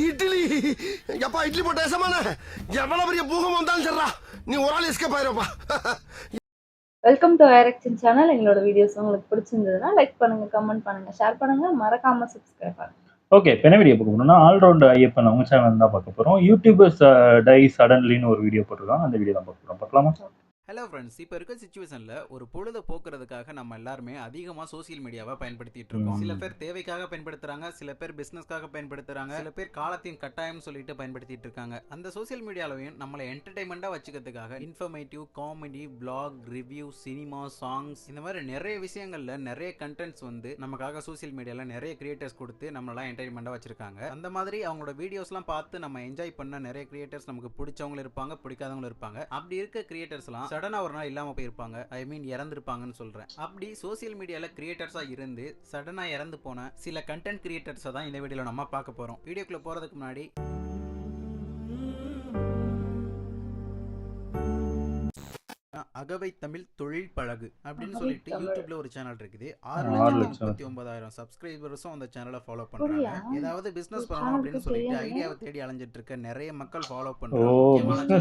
இட்லி எப்பா இட்லி போட்ட ஏசமான எவ்வளவு பெரிய பூகம் வந்தாலும் சரிடா நீ ஒரு ஆள் எஸ்கேப் ஆயிருப்பா. வெல்கம் டு ஐரக்ஷன் சேனல். எங்களோட வீடியோஸ் உங்களுக்கு பிடிச்சிருந்ததுன்னா லைக் பண்ணுங்க, கமெண்ட் பண்ணுங்க, ஷேர் பண்ணுங்க, மறக்காம சப்ஸ்கிரைப் பண்ணுங்க. ஓகே, இப்போ என்ன வீடியோ பார்க்க போறோம்னா ஆல்ரவுண்ட் ஐயப்பன் அவங்க சேனல் தான் பார்க்க போகிறோம். யூடியூபர்ஸ் டை சடன்லின்னு ஒரு வீடியோ போட்டிருக்காங்க. அந்த வீடியோ தான் பார்க்க போகிறோம். பார்க்கலாமா? ஹலோ ஃப்ரெண்ட்ஸ், இப்போ இருக்க சுச்சுவேஷனில் ஒரு பொழுதை போக்குறதுக்காக நம்ம எல்லாருமே அதிகமாக சோசியல் மீடியாவை பயன்படுத்திட்டு இருக்கோம். சில பேர் தேவைக்காக பயன்படுத்துறாங்க, சில பேர் பிஸ்னஸ்க்காக பயன்படுத்துறாங்க, சில பேர் காலத்தின் கட்டாயம் சொல்லிட்டு பயன்படுத்திட்டு இருக்காங்க. அந்த சோசியல் மீடியாலையும் நம்மளை என்டர்டைன்மெண்ட்டாக வச்சுக்கிறதுக்காக informative, comedy, vlog, review, cinema, songs இந்த மாதிரி நிறைய விஷயங்களில் நிறைய கண்டென்ட்ஸ் வந்து நமக்காக சோசியல் மீடியாவில் நிறைய கிரியேட்டர்ஸ் கொடுத்து நம்மளாம் என்டர்டைன்மெண்ட்டாக வச்சிருக்காங்க. அந்த மாதிரி அவங்களோட வீடியோஸ்லாம் பார்த்து நம்ம என்ஜாய் பண்ண நிறைய கிரியேட்டர்ஸ் நமக்கு பிடிச்சவங்களும் இருப்பாங்க, பிடிக்காதவங்களும் இருப்பாங்க. அப்படி இருக்க கிரியேட்டர்ஸ்லாம் சடனா ஒரு நாள் இல்லாம போயிருப்பாங்க, ஐ மீன் இறந்துருப்பாங்கன்னு சொல்றேன். அப்படி சோசியல் மீடியால கிரியேட்டர்ஸா இருந்து சடனா இறந்து போன சில கண்டென்ட் கிரியேட்டர்ஸை தான் இந்த வீடியோல நம்ம பார்க்க போறோம். வீடியோக்குள்ள போறதுக்கு முன்னாடி அகவை தமிழ் தொழில் பழகு அப்படின்னு சொல்லிட்டு யூடியூப்ல ஒரு சேனல் இருக்குது. 6,39,000 சப்ஸ்கிரைபர்ஸும் அந்த சேனலை ஃபாலோ பண்றாங்க. ஏதாவது பிசினஸ் பண்ணணும் அப்படின்னு சொல்லிட்டு ஐடியாவை தேடி அலைஞ்சிட்டு இருக்க நிறைய மக்கள் ஃபாலோ பண்றாங்க.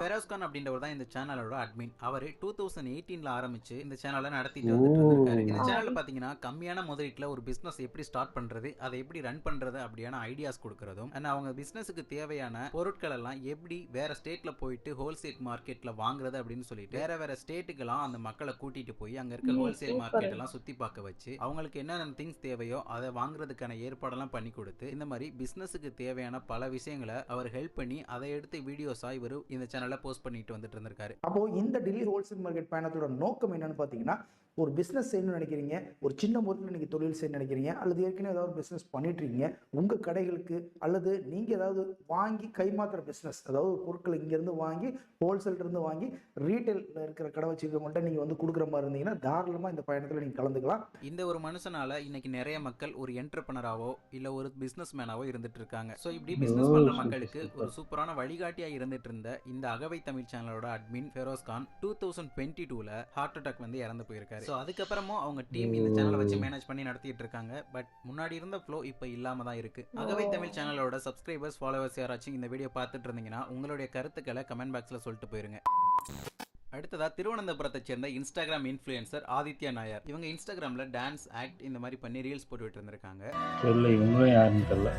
ஃபெரோஸ் கான் அப்படின்றவர் தான் இந்த சேனலோட அட்மின். அவர் 2018ல ஆரம்பிச்சு இந்த சேனலை நடத்திட்டு வந்துட்டு இருக்காரு. இந்த சேனல்ல பாத்தீங்கன்னா கம்மியான முதலீட்டுல ஒரு பிசினஸ் எப்படி ஸ்டார்ட் பண்றது, அதை எப்படி ரன் பண்றது அப்படியான ஐடியாஸ் கொடுக்கறதும், அவங்க பிசினஸுக்கு தேவையான பொருட்கள் எல்லாம் எப்படி வேற ஸ்டேட்ல போயிட்டு ஹோல்சேல் மார்க்கெட்ல வாங்குறது அப்படின்னு சொல்லிட்டு வேற வேற ஸ்டேட்டுக்கெல்லாம் அந்த மக்களை கூட்டிட்டு போய் அங்க இருக்க ஹோல்சேல் மார்க்கெட் எல்லாம் சுத்தி பார்க்க வச்சு அவங்களுக்கு என்னென்ன திங்ஸ் தேவையோ அதை வாங்குறதுக்கான ஏற்பாடெல்லாம் பண்ணி கொடுத்து இந்த மாதிரி பிசினஸுக்கு தேவையான பல விஷயங்களை அவர் ஹெல்ப் பண்ணி அதை எடுத்து வீடியோஸா இவர் இந்த சேனல்ல போஸ்ட் பண்ணிட்டு வந்துட்டு இருந்திருக்காரு. அப்போ இந்த டெல்லி ஹோல்சேல் மார்க்கெட் பயணத்தோட நோக்கம் என்னன்னு பாத்தீங்கன்னா, ஒரு பிஸ்னஸ் செய்யணும்னு நினைக்கிறீங்க, ஒரு சின்ன முறையில் நீங்கள் தொழில் செய்யணும்னு நினைக்கிறீங்க, அல்லது ஏற்கனவே ஏதாவது பிஸ்னஸ் பண்ணிட்டு இருக்கீங்க, உங்கள் கடைகளுக்கு அல்லது நீங்கள் ஏதாவது வாங்கி கைமாத்துற பிஸ்னஸ், அதாவது பொருட்களை இங்கேருந்து வாங்கி ஹோல்சேல்லேருந்து வாங்கி ரீட்டைலில் இருக்கிற கடை வச்சுக்கவங்கள்ட்ட நீங்கள் வந்து கொடுக்குற மாதிரி இருந்தீங்கன்னா தாராளமாக இந்த பயணத்தில் நீங்கள் கலந்துக்கலாம். இந்த ஒரு மனுஷனால இன்னைக்கு நிறைய மக்கள் ஒரு என்டர்பிரனராவோ இல்லை ஒரு பிஸ்னஸ் மேனாவோ இருந்துட்டு இருக்காங்க. ஸோ இப்படி பிஸ்னஸ் பண்ணுற மக்களுக்கு ஒரு சூப்பரான வழிகாட்டியாக இருந்துட்டு இருந்த இந்த அகவை தமிழ் சேனலோட அட்மின் ஃபெரோஸ் கான் 2022ல ஹார்ட் அட்டாக் வந்து இறந்து போயிருக்காரு. ஸோ அதுக்கப்புறமும் அவங்க டீம் இந்த சேனலை வச்சு மேனேஜ் பண்ணி நடத்திட்டு இருக்காங்க. பட் முன்னாடி இருந்த ஃப்ளோ இப்போ இல்லாம தான் இருக்கு. அகவை தமிழ் சேனலோட சப்ஸ்கிரைபர்ஸ், ஃபாலோவர்ஸ் யாராச்சும் இந்த வீடியோ பார்த்துட்டு இருந்தீங்கன்னா உங்களுடைய கருத்துக்களை கமெண்ட் பாக்ஸ்ல சொல்லிட்டு போயிருங்க. அடுத்ததா திருவனந்தபுரத்தை சேர்ந்த இன்ஸ்டாகிராம் இன்ஃப்ளூயன்சர் ஆதித்யா நாயர். இவங்க இன்ஸ்டாகிராம்ல டான்ஸ், ஆக்ட் இந்த மாதிரி பண்ணி ரீல்ஸ் போட்டுட்டு இருந்திருக்காங்க. இவங்களும் யாருன்னு தெரியல.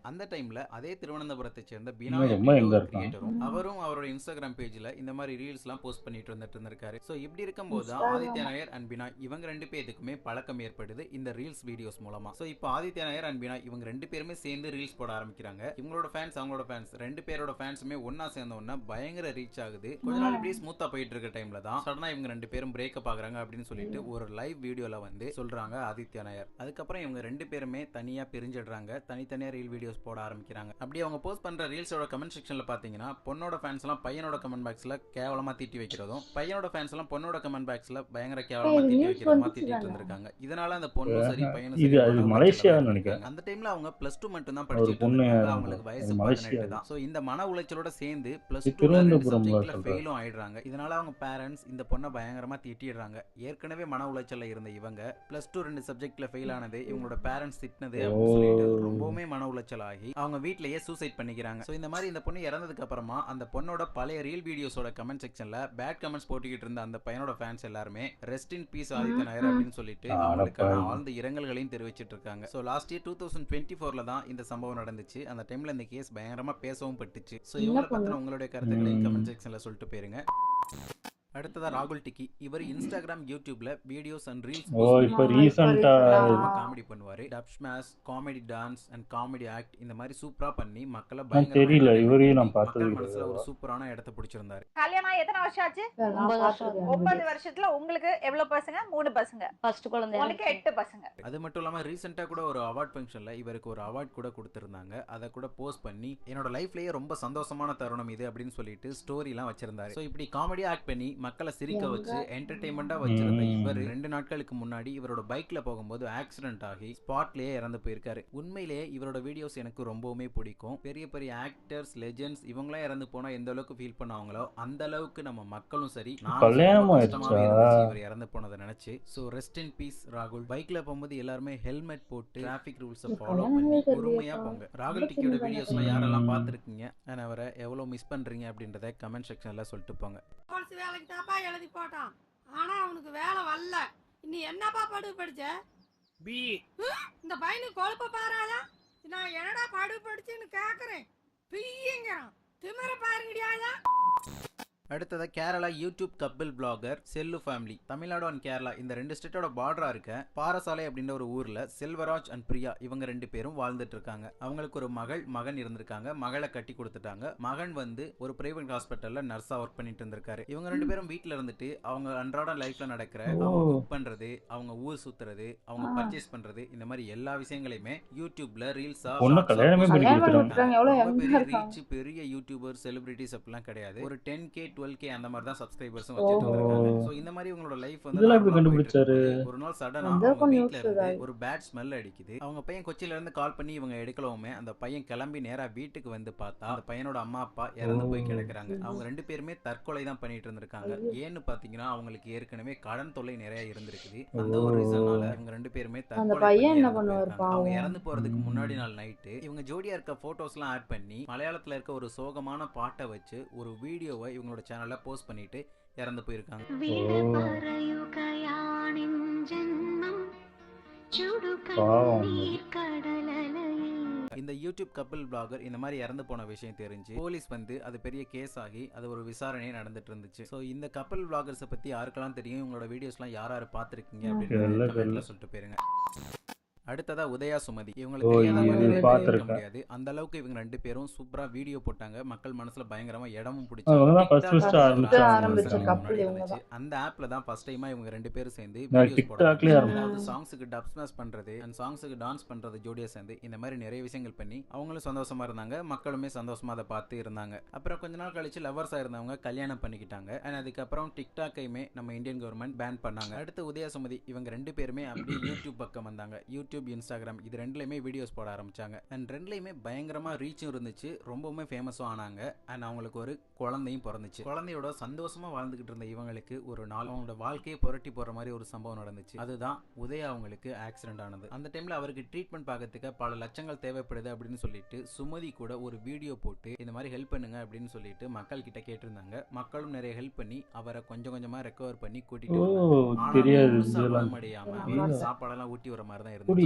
அந்த டைம்ல அதே திருவனந்தபுரத்தை சேர்ந்த பீனா கிரியேட்டரும் அவரும் அவரோட இன்ஸ்டாகிராம் பேஜ்ல இந்த மாதிரி ரீல்ஸ் எல்லாம் போஸ்ட் பண்ணிட்டு வந்துட்டு இருந்திருக்காரு. சோ இப்படி இருக்கும்போது ஆதித்யா நாயர் அண்ட் பீனா இவங்க ரெண்டு பேருக்குமே பழக்கம் ஏற்படுது இந்த ரீல்ஸ் வீடியோஸ் மூலமா. சோ இப்போ ஆதித்யா நாயர் அண்ட் பீனா இவங்க ரெண்டு பேருமே சேர்ந்து ரீல்ஸ் போட ஆரம்பிக்கிறாங்க. இவங்களோட ஃபேன்ஸ் அவங்களோட ஃபேன்ஸ் ரெண்டு பேரோட ஃபேன்ஸுமே ஒன்னா சேர்ந்த உடனே பயங்கர ரீச் ஆகுது. கொஞ்ச நாள் இப்படி ஸ்மூத்தா போயிட்டு இருக்க டைம்ல தான் சடனா இவங்க ரெண்டு பேரும் பிரேக்கப் ஆகுறாங்க அப்படின்னு சொல்லிட்டு ஒரு லைவ் வீடியோல வந்து சொல்றாங்க ஆதித்யா நாயர். அதுக்கப்புறம் இவங்க ரெண்டு பேருமே தனியா பிரிஞ்சிடுறாங்க, தனித்தனியா ரீல் வீடியோஸ் போட ஆரம்பிக்கிறாங்க. அப்படி அவங்க போஸ்ட் பண்ற ரீல்ஸோட கமெண்ட் செக்ஷன்ல பாத்தீங்கன்னா பொண்ணோட ஃபேன்ஸ் எல்லாம் பையனோட கமெண்ட் பாக்ஸ்ல கேவலமா திட்டி வைக்கிறதும், பையனோட ஃபேன்ஸ் எல்லாம் பொண்ணோட கமெண்ட் பாக்ஸ்ல பயங்கர கேவலமா திட்டி வைக்கிறதுமா திட்டிட்டு இருந்திருக்காங்க. இதனால அந்த பொண்ணு சரி பையனும் சரி மலேசியா நினைக்கிறேன். அந்த டைம்ல அவங்க +2 மட்டும் தான் படிச்சிட்டு இருந்தாங்க. அவங்களுக்கு வயசு 18 தான். சோ இந்த மன உளைச்சலோட சேர்ந்து +2 சப்ஜெக்ட்ல ஃபெயிலும் ஆயிடுறாங்க. இதனால அவங்க பேரண்ட்ஸ் இந்த பொண்ணை பயங்கரமா திட்டிடுறாங்க. ஏற்கனவே மன உளைச்சல்ல இருந்த இவங்க +2 2 சப்ஜெக்ட்ல ஃபெயில் ஆனது இவங்களோட பேரண்ட்ஸ் திட்டினது அப்படின்னு சொல்லிட்டு ரொம்பவுமே மன உளைச்சல் ஆகி அவங்க வீட்லயே சூசைட் பண்ணிக்கிறாங்க. சோ இந்த மாதிரி இந்த பொண்ணு இறந்ததுக்கு அப்புறமா அந்த பொண்ணோட பழைய ரீல் வீடியோஸோட கமெண்ட் செக்ஷன்ல பேட் கமெண்ட்ஸ் போட்டுக்கிட்டு இருந்த அந்த பையனோட ஃபேன்ஸ் எல்லாருமே rest in peace Aditya Nair அப்படின்னு சொல்லிட்டு அவங்களுக்கான ஆழ்ந்த இரங்கல்களையும் தெரிவிச்சிட்டு இருக்காங்க. சோ லாஸ்ட் இயர் 2024ல தான் இந்த சம்பவம் நடந்துச்சு. அந்த டைம்ல இந்த கேஸ் பயங்கரமா பேசவும் பட்டுச்சு. சோ இவங்களை பத்தின உங்களுடைய கருத்துக்களையும் கமெண்ட் செக்ஷன்ல சொல்லிட்டு போயிருங்க. அடுத்ததா ராகுல் டிக்கி. இவர் இன்ஸ்டாகிராம், யூடியூப்ல வீடியோஸ் அண்ட் ரீல்ஸ் இப்போ ரீசன்ட்டா காமெடி பண்ணுவாரு. Dubsmash, comedy dance and comedy act இந்த மாதிரி சூப்பரா பண்ணி மக்களை பயங்கர தெரியல இவரையும் நான் பார்த்தது மனசுல ஒரு சூப்பரான இடத்தை பிடிச்சிருந்தாரு. கல்யாணம் எத்தனை வருஷம் ஆச்சு? 9 வருஷத்துல உங்களுக்கு எவ்வளவு பசங்க? 3 பசங்க. ஃபர்ஸ்ட் குழந்தை உங்களுக்கு 8 பசங்க. அது மட்டும் இல்லாம ரீசெண்டா கூட ஒரு அவார்ட் ஃபங்க்ஷன்ல இவருக்கு ஒரு அவார்ட் கூட கொடுத்திருந்தாங்க. அதை கூட போஸ்ட் பண்ணி என்னோட லைஃப்லயே ரொம்ப சந்தோஷமான தருணம் இது அப்படின்னு சொல்லிட்டு ஸ்டோரி எல்லாம் வச்சிருந்தாரு. சோ இப்படி காமெடியா ஆக்ட் பண்ணி மக்களை சிரிக்க வச்சு என்டர்டைன்மெண்டா வச்சிருந்த இவர் 2 நாட்களுக்கு முன்னாடி இவரோட பைக்ல போகும்போது ஆக்சிடென்ட் ஆகி ஸ்பாட்லயே இறந்து போயிருக்காரு. உண்மையிலேயே இவரோட வீடியோஸ் எனக்கு ரொம்பவுமே பிடிக்கும். பெரிய பெரிய ஆக்டர்ஸ், லெஜெண்ட்ஸ் இவங்களாம் இறந்து போனா எந்த அளவுக்கு ஃபீல் பண்ணுவாங்களோ அந்த அளவுக்கு நம்ம மக்களும் சரி இவர் இறந்து போனதை நினைச்சு. சோ ரெஸ்ட் இன் பீஸ் ராகுல். பைக்ல போகும்போது எல்லாருமே ஹெல்மெட் போட்டு டிராபிக் ரூல்ஸை ஃபாலோ பண்ணி பொறுமையா போங்க. ராகுல் டிக்கியோட வீடியோஸ்லாம் யாரெல்லாம் பார்த்துருக்கீங்க, அவரை எவ்வளவு மிஸ் பண்றீங்க அப்படின்றத கமெண்ட் செக்ஷன்ல சொல்லிட்டு போங்க. வேலைக்கு தாப்பா எழுதி போட்டான், ஆனா அவனுக்கு வேலை வரல. நீ என்னப்பா படிச்ச? பி. இந்த பையனுக்கு கொழுப்ப பாராதா? நான் என்னடா படிச்சுன்னு கேக்குறேன். பிய்யங்கிறான். திமிர பாருங்கடியாதா. அடுத்ததா Kerala YouTube couple blogger cell family. Tamil Nadu and Kerala இந்த 2 ஸ்டேட்டோட பார்டரா இருக்க பாரசாலை அப்படின்ற ஒரு ஊர்ல செல்வராஜ் அண்ட் பிரியா இவங்க 2 பேரும் வாழ்ந்துட்டு இருக்காங்க. அவங்களுக்கு ஒரு மகன் இருந்திருக்காங்க. மகளை கட்டி கொடுத்துட்டாங்க. மகன் வந்து ஒரு பிரைவேட் ஹாஸ்பிட்டல்ல நர்ஸா ஒர்க் பண்ணிட்டு இருந்திருக்காரு. இவங்க 2 பேரும் வீட்டுல இருந்துட்டு அவங்க அன்றாட லைஃப்ல நடக்கிற அவங்க குக் பண்றது, அவங்க ஊர் சுத்துறது, அவங்க பர்ச்சேஸ் பண்றது, இந்த மாதிரி எல்லா விஷயங்களையுமே யூடியூப்ல ரீல்ஸா பெரிய யூடியூபர் செலிபிரிட்டிஸ் அப்படிலாம் கிடையாது. ஒரு 10K 12K அந்த மாதிரி தான் சப்ஸ்கிரைபர்ஸும் வச்சிட்டு இருக்காங்க. சோ இந்த மாதிரி உங்களோட லைஃப் வந்து கண்டுபிடிச்சாரு. ஒரு நாள் சடனா அவங்க வீட்ல இருந்து ஒரு பேட் ஸ்மெல் அடிக்குது. அவங்க பையன் கொச்சியில இருந்து கால் பண்ணி இவங்க எடுக்கலவுமே அந்த பையன் கிளம்பி நேரா வீட்டுக்கு வந்து பார்த்தா அந்த பையனோட அம்மா அப்பா இறந்து போய் கிடக்குறாங்க. அவங்க 2 பேருமே தற்கொலை தான் பண்ணிட்டு இருந்திருக்காங்க. ஏன்னு பாத்தீங்கன்னா அவங்களுக்கு ஏற்கனவே கடன் தொல்லை நிறைய இருந்திருக்குது. அந்த ஒரு ரீசனால இவங்க 2 பேருமே தற்கொலை அவங்க இறந்து போறதுக்கு முன்னாடி நாள் நைட்டு இவங்க ஜோடியா இருக்க போட்டோஸ்லாம் ஆட் பண்ணி மலையாளத்துல இருக்க ஒரு சோகமான பாட்டை வச்சு ஒரு வீடியோவை இவங்களோட சேனல்ல போஸ்ட் பண்ணிட்டு இறந்து போயிருக்காங்க. இந்த யூடியூப் கப்பிள் பிளாகர் இந்த மாதிரி இறந்து போன விஷயம் தெரிஞ்சு போலீஸ் வந்து அது பெரிய கேஸ் ஆகி அது ஒரு விசாரணை நடந்துட்டு இருந்துச்சு. சோ இந்த கப்பிள் பிளாகர்ஸை பத்தி யாருக்கெல்லாம் தெரியும், உங்களோட வீடியோஸ்லாம் யார் பார்த்துருக்கீங்க அப்படின்னு கமெண்ட்ல சொல்லிட்டு போயிருங்க. அடுத்ததா உதயா சுமதி. இவங்களுக்கு முடியாது அந்த அளவுக்கு இவங்க 2 பேரும் சூப்பரா வீடியோ போட்டாங்க. மக்கள் மனசுல பயங்கரமா இடமும் பிடிச்சாங்க. அந்த ஆப்ல தான் ஃபர்ஸ்ட் டைமா இவங்க 2 பேரும் சேர்ந்து வீடியோஸ் போட்டாங்க. சாங்ஸ்க்கு டப் ஸ்மாஷ் பண்றது அண்ட் சாங்ஸ்க்கு டான்ஸ் பண்றது ஜோடியா சேர்ந்து இந்த மாதிரி நிறைய விஷயங்கள் பண்ணி அவங்களும் சந்தோஷமா இருந்தாங்க. மக்களுமே சந்தோஷமா அதை பார்த்து இருந்தாங்க. அப்புறம் கொஞ்ச நாள் கழிச்சு லவர்ஸா இருந்தவங்க கல்யாணம் பண்ணிக்கிட்டாங்க. அண்ட் அதுக்கப்புறம் டிக்டாக்கையுமே நம்ம இந்தியன் கவர்மெண்ட் பேன் பண்ணாங்க. அடுத்து உதயா சுமதி இவங்க 2 பேருமே அப்படியே யூடியூப் பக்கம் வந்தாங்க. யூடியூப், இன்ஸ்டாகிராம் இது 2லயுமே வீடியோஸ் போட ஆரம்பிச்சாங்க. அண்ட் 2லயுமே பயங்கரமா ரீச்சும் இருந்துச்சு, ரொம்பவுமே ஃபேமஸும் ஆனாங்க. அண்ட் அவங்களுக்கு ஒரு குழந்தையும் பிறந்துச்சு. குழந்தையோட சந்தோஷமா வாழ்ந்துகிட்டு இருந்த இவங்களுக்கு ஒரு நாள் அவங்களோட வாழ்க்கையை புரட்டி போற மாதிரி ஒரு சம்பவம் நடந்துச்சு. அதுதான் உதயா அவங்களுக்கு ஆக்சிடென்ட் ஆனது. அந்த டைம்ல அவருக்கு ட்ரீட்மெண்ட் பார்க்கறதுக்கு பல லட்சங்கள் தேவைப்படுது அப்படின்னு சொல்லிட்டு சுமதி கூட ஒரு வீடியோ போட்டு இந்த மாதிரி ஹெல்ப் பண்ணுங்க அப்படின்னு சொல்லிட்டு மக்கள் கிட்ட கேட்டிருந்தாங்க. மக்களும் நிறைய ஹெல்ப் பண்ணி அவரை கொஞ்சம் கொஞ்சமா ரெக்கவர் பண்ணி கூட்டிட்டு வந்தாங்க. சாப்பாடெல்லாம் ஊட்டி வர மாதிரி தான் இருந்துச்சு.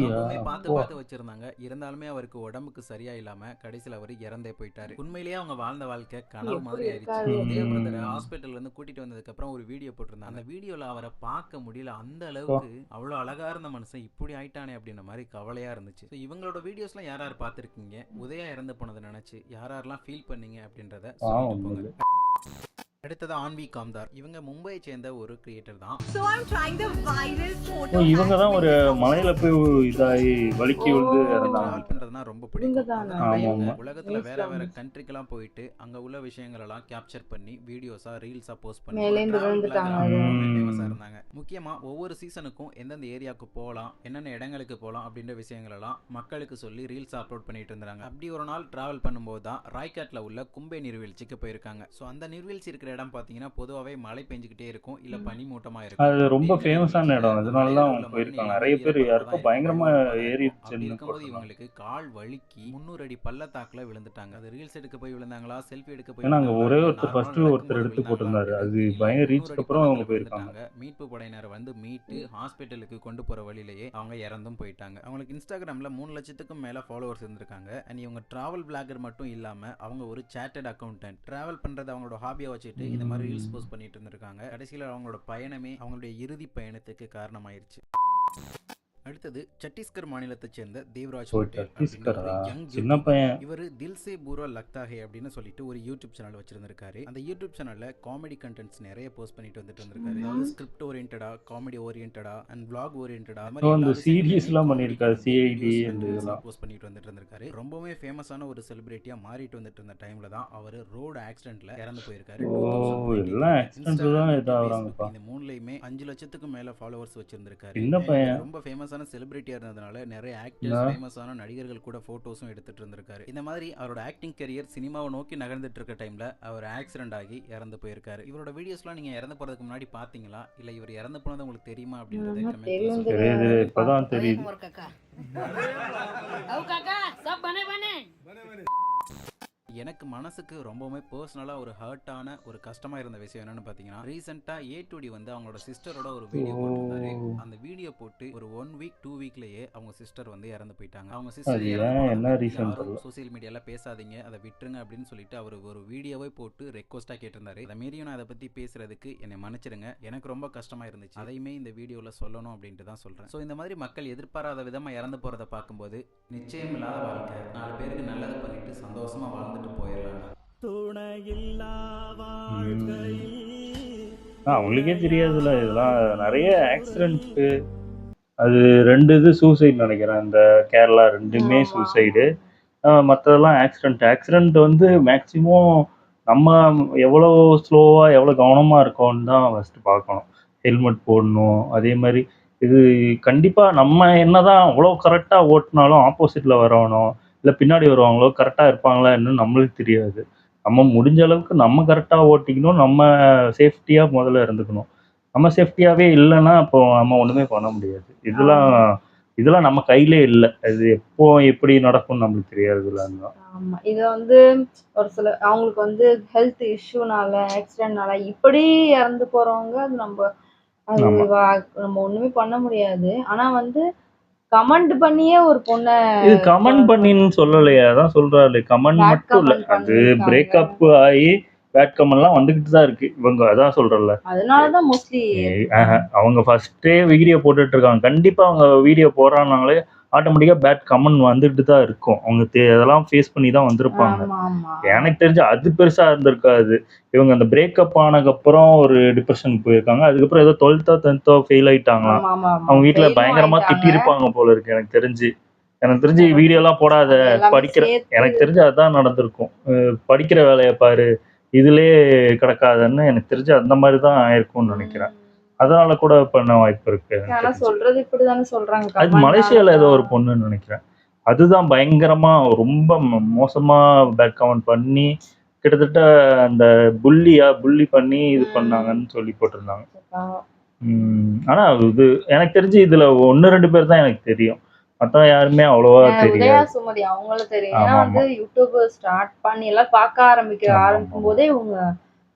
பார்த்து வச்சிருந்தாங்க. இருந்தாலுமே அவருக்கு உடம்புக்கு சரியா இல்லாம கடைசியில் அவர் இறந்தே போயிட்டாரு. உண்மையிலேயே அவங்க வாழ்ந்த வாழ்க்கை கனவு மாதிரி ஆயிடுச்சு. ஹாஸ்பிட்டல்ல இருந்து கூட்டிட்டு வந்ததுக்கு அப்புறம் ஒரு வீடியோ போட்டிருந்தாங்க. அந்த வீடியோல அவரை பார்க்க முடியல. அந்த அளவுக்கு அவ்வளவு அழகா இருந்த மனுஷன் இப்படி ஆயிட்டானே அப்படின்ற மாதிரி கவலையா இருந்துச்சு. இவங்களோட வீடியோஸ்லாம் யார் யார் பார்த்திருக்கீங்க, உதயா இறந்து போனதை நினைச்சு யாரெல்லாம் ஃபீல் பண்ணீங்க அப்படின்றத சொல்லிட்டு போங்க. அடுத்தது ஆன்வி காம்தார். இவங்க மும்பையை சேர்ந்த ஒரு கிரியேட்டர் தான். இவங்க தான் ஒரு மலையில போய் இதாகி வலிக்கி விழுந்து பண்றதுனா ரொம்ப பிடிக்கும். உலகத்துல வேற வேற கண்ட்ரிக்கெல்லாம் போயிட்டு அங்க உள்ள விஷயங்கள் எல்லாம் கேப்சர் பண்ணி வீடியோஸா ரீல்ஸா போஸ்ட் பண்ணி ஃபேமஸா இருந்தாங்க. முக்கியமா ஒவ்வொரு சீசனுக்கும் எந்தெந்த ஏரியாவுக்கு போகலாம், என்னென்ன இடங்களுக்கு போகலாம் அப்படின்ற விஷயங்கள் எல்லாம் மக்களுக்கு சொல்லி ரீல்ஸ் அப்லோட் பண்ணிட்டு இருந்தாங்க. அப்படி ஒரு நாள் டிராவல் பண்ணும்போது தான் ராய்காட்ல உள்ள கும்பே நீர்வீழ்ச்சிக்கு போயிருக்காங்க. ஸோ அந்த நீர்வீழ்ச்சி இருக்கிற இடம் பாத்தீங்கன்னா பொதுவாகவே மழை பெஞ்சுக்கிட்டே இருக்கும், இல்ல பனிமூட்டமா இருக்கும். அது ரொம்ப ஃபேமஸான இடம், அதனால தான் போயிருக்காங்க. நிறைய பேர் யாருக்கும் பயங்கரமா ஏறிடுச்சு. இருக்கும்போது இவங்களுக்கு கால் வலிக்கி 300 அடி பள்ளத்தாக்குல விழுந்துட்டாங்க. அது ரீல்ஸ் எடுக்க போய் விழுந்தாங்களா, செல்ஃபி எடுக்க போய் விழுந்தாங்களா, ஒரே ஒருத்தர் எடுத்து போட்டிருந்தாரு. அது பயங்கர ரீச்க்கு அப்புறம் அவங்க போயிருக்காங்க. மீட்பு படையினர் வந்து மீட்டு ஹாஸ்பிட்டலுக்கு கொண்டு போற வழியிலேயே அவங்க இறந்தும் போயிட்டாங்க. அவங்களுக்கு இன்ஸ்டாகிராம்ல 3 லட்சத்துக்கும் மேல ஃபாலோவர்ஸ் இருந்திருக்காங்க. அண்ட் இவங்க டிராவல் பிளாகர் மட்டும் இல்லாம அவங்க ஒரு சார்ட்டர்ட் அக்கௌண்டன்ட். டிராவல் பண்றது அவங்களோட ஹாபியா வச்சுட்டு இந்த மாதிரி ரீல்ஸ் போஸ்ட் பண்ணிட்டு இருந்திருக்காங்க. கடைசியில் அவங்களோட பயணமே அவங்களுடைய இறுதி பயணத்துக்கு காரணமாயிருச்சு. அடுத்தது சத்தீஸ்கர் மாநிலத்தைச் சேர்ந்த தேவராஜ் ஓ, பட்டேல் சத்தீஸ்கரா? அப்படின்ற ஒரு யங் சின்ன பையன். இவர் தில் சே பூரா லக்தா ஹே அப்படின்னு சொல்லிட்டு ஒரு யூடியூப் சேனல் வச்சிருந்திருக்காரு. அந்த யூடியூப் சேனல்ல காமெடி கண்டென்ட்ஸ் நிறைய போஸ்ட் பண்ணிட்டு வந்துட்டு இருந்திருக்காரு. அதாவது ஸ்கிரிப்ட் ஓரியன்டா, காமெடி ஓரியன்டா அண்ட் vlog ஓரியன்டா அந்த சீரிஸ்லாம் பண்ணியிருக்காரு, சிஐடி அந்த இதெல்லாம். போஸ்ட் பண்ணிட்டு வந்துட்டு இருந்திருக்காரு. ரொம்பவே ஃபேமஸான ஒரு செலிபிரிட்டியா மாறிட்டு வந்துட்டு இருந்த டைம்ல தான் அவர் ரோடு ஆக்சிடென்ட்ல இறந்து போயிருக்காரு. ஓ, எல்லாம் accident தான் இதாகுறாங்கப்பா. இந்த மூணுலயுமே 5 லட்சத்துக்கு மேல ஃபாலோவர்ஸ் வச்சிருந்திருக்காரு. சின்ன பையன். ரொம்ப ஃபேமஸான செலிபிரிட்டியா இருந்ததுனால நிறைய ஆக்டர்ஸ், ஃபேமஸான நடிகர்கள் கூட போட்டோஸும் எடுத்துட்டு இருந்திருக்காரு. இந்த மாதிரி அவரோட ஆக்டிங் கரியர் சினிமாவை நோக்கி நகர்ந்துட்டு இருக்க டைம்ல அவர் ஆக்சிடென்ட் ஆகி இறந்து போயிருக்காரு. இவரோட வீடியோஸ்லாம் நீங்க இறந்து போறதுக்கு முன்னாடி பாத்தீங்களா, இல்ல இவர் இறந்து போனது உங்களுக்கு தெரியுமா அப்படின்றத கமெண்ட்ல தெரியும் சொல்லுங்க. தெரியுது, இப்பதான் தெரியுது. எனக்கு மனசுக்கு ரொம்பவுமே பர்சனலாக ஒரு ஹர்ட்டான ஒரு கஷ்டமாக இருந்த விஷயம் என்னன்னு பார்த்தீங்கன்னா, ரீசெண்டாக A2D வந்து அவங்களோட சிஸ்டரோட ஒரு வீடியோ போட்டிருந்தாரு. அந்த வீடியோ போட்டு ஒரு 1 வீக் 2 வீக்லேயே அவங்க சிஸ்டர் வந்து இறந்து போயிட்டாங்க. அவங்க சிஸ்டர் என்ன ரீசன் தெரியல. சோசியல் மீடியாவில் பேசாதீங்க, அதை விட்டுருங்க அப்படின்னு சொல்லிட்டு அவர் ஒரு வீடியோவை போட்டு ரெக்வஸ்ட்டாக கேட்டிருந்தாரு. அதை மீறியும் நான் அதை பற்றி பேசுறதுக்கு என்னை மன்னிச்சிடுங்க, எனக்கு ரொம்ப கஷ்டமாக இருந்துச்சு. அதையுமே இந்த வீடியோவில் சொல்லணும் அப்படின்ட்டு தான் சொல்கிறேன். ஸோ இந்த மாதிரி மக்கள் எதிர்பாராத விதமாக இறந்து போகிறத பார்க்கும்போது நிச்சயமில்லாத வாழ்க்கை, 4 பேருக்கு நல்லது பண்ணிட்டு சந்தோஷமாக வாழ்ந்துட்டு போயிடலாம். அவங்களுக்கே தெரியாதுல்ல, இதெல்லாம் நிறைய ஆக்சிடென்ட். அது 2 இது சூசைட் நினைக்கிறேன். இந்த கேரளா 2மே சூசைடு. மற்றதெல்லாம் ஆக்சிடென்ட் வந்து மேக்சிமம் நம்ம எவ்வளோ ஸ்லோவாக எவ்வளோ கவனமாக இருக்கோன்னு தான் ஃபஸ்ட்டு பார்க்கணும். ஹெல்மெட் போடணும். அதே மாதிரி இது கண்டிப்பாக நம்ம என்னதான் அவ்வளோ கரெக்டாக ஓட்டினாலும் ஆப்போசிட்டில் வரணும் இல்லை பின்னாடி வருவாங்களோ கரெக்டாக இருப்பாங்களா என்னன்னு நம்மளுக்கு தெரியாது. நம்ம முடிஞ்ச அளவுக்கு நம்ம கரெக்டாக ஓட்டிக்கணும், நம்ம சேஃப்டியாக முதல்ல இருந்துக்கணும். நம்ம சேஃப்டியாகவே இல்லைன்னா அப்போ நம்ம ஒன்றுமே பண்ண முடியாது. இதெல்லாம் நம்ம கையிலே இல்லை. அது எப்போ எப்படி நடக்கும்னு நம்மளுக்கு தெரியாதுல்ல. ஆமா. இது வந்து ஒரு சில அவங்களுக்கு வந்து ஹெல்த் இஷ்யூனால, ஆக்சிடென்ட்னால இப்படி இறந்து போறவங்க அது நம்ம ஒண்ணுமே பண்ண முடியாது. ஆனா வந்து கமெண்ட் பண்ணியே ஒரு பொண்ண இது கமெண்ட் பண்ணின்னு சொல்லலையே, அதான் சொல்றாரு. கமெண்ட் Bad மட்டும் இல்லை, comment அது பண்ணிருக்காங்க. பிரேக்கப் ஆகி பேட் கமெண்ட்லாம் வந்துக்கிட்டு தான் இருக்கு. இவங்க அதான் சொல்றல, அதனாலதான் மோஸ்ட்லி அவங்க ஃபர்ஸ்டே வீடியோ போட்டுட்டு இருக்காங்க. கண்டிப்பா அவங்க வீடியோ போடுறாங்களே ஆட்டோமேட்டிக்கா பேட் கமெண்ட் வந்துட்டு தான் இருக்கும். அவங்க அதெல்லாம் ஃபேஸ் பண்ணி தான் வந்திருப்பாங்க. ஆமா ஆமா. எனக்கு தெரிஞ்சு அது பெருசா இருந்திருக்காது. இவங்க அந்த பிரேக்கப் ஆனதுக்கப்புறம் ஒரு டிப்ரெஷனுக்கு போயிருக்காங்க. அதுக்கப்புறம் ஏதோ 12th 10th ஃபெயில் ஆயிட்டாங்களாம். ஆமா ஆமா ஆமா. அவங்க வீட்டுல Fail பயங்கரமா ஆயிட்டாங்க. திட்டிருப்பாங்க போல இருக்கு. எனக்கு தெரிஞ்சு வீடியோ எல்லாம் போடாத, எல்லாமே படிக்கிற சேர்த்து. எனக்கு தெரிஞ்சு அதான் நடந்திருக்கும். படிக்கிற வேலையை பாரு, இதுலயே கிடக்காதுன்னு எனக்கு தெரிஞ்சு அந்த மாதிரி தான் ஆயிருக்கும்னு நினைக்கிறேன். அதனால கூட பண்ண வாய்ப்பு இருக்கு. எனக்கு ஆனா தெரிஞ்சு. சொல்றது இப்படிதானே சொல்றாங்க. அது மலேசியால ஏதோ ஒரு பொண்ணுன்னு நினைக்கிறேன். அதுதான் பயங்கரமா ரொம்ப மோசமா பேட் கமெண்ட் பண்ணி கிட்டத்தட்ட அந்த புள்ளி பண்ணி இது பண்ணாங்கன்னு சொல்லி போட்டிருந்தாங்க. ஆனா இது எனக்கு தெரிஞ்சு இதுல 1-2 பேர் தான் எனக்கு தெரியும். மத்த யாருமே அவ்வளவா உதயா தெரியாது. சுமதி அவங்களும் தெரியும். ஆமா, ஏன்னா வந்து யூடியூப் ஸ்டார்ட் பண்ணி எல்லாம் பார்க்க ஆரம்பிக்கும் போதே இவங்க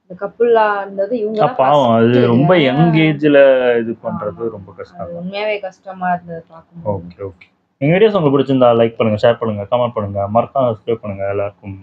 இந்த கப்புலா இருந்தது. இவங்க பாவம், அது ரொம்ப யங் ஏஜ்ல இது பண்றது ரொம்ப கஷ்டம். உண்மையாவே கஷ்டமா இருந்தது பார்க்கும்போது. ஓகே. எங்க வீடியோஸ் உங்களுக்கு பிடிச்சிருந்தா லைக் பண்ணுங்க, ஷேர் பண்ணுங்க, கமெண்ட் பண்ணுங்க, மறக்காம சப்ஸ்கிரைப் பண்ணுங்க. எல்லாருக்கும்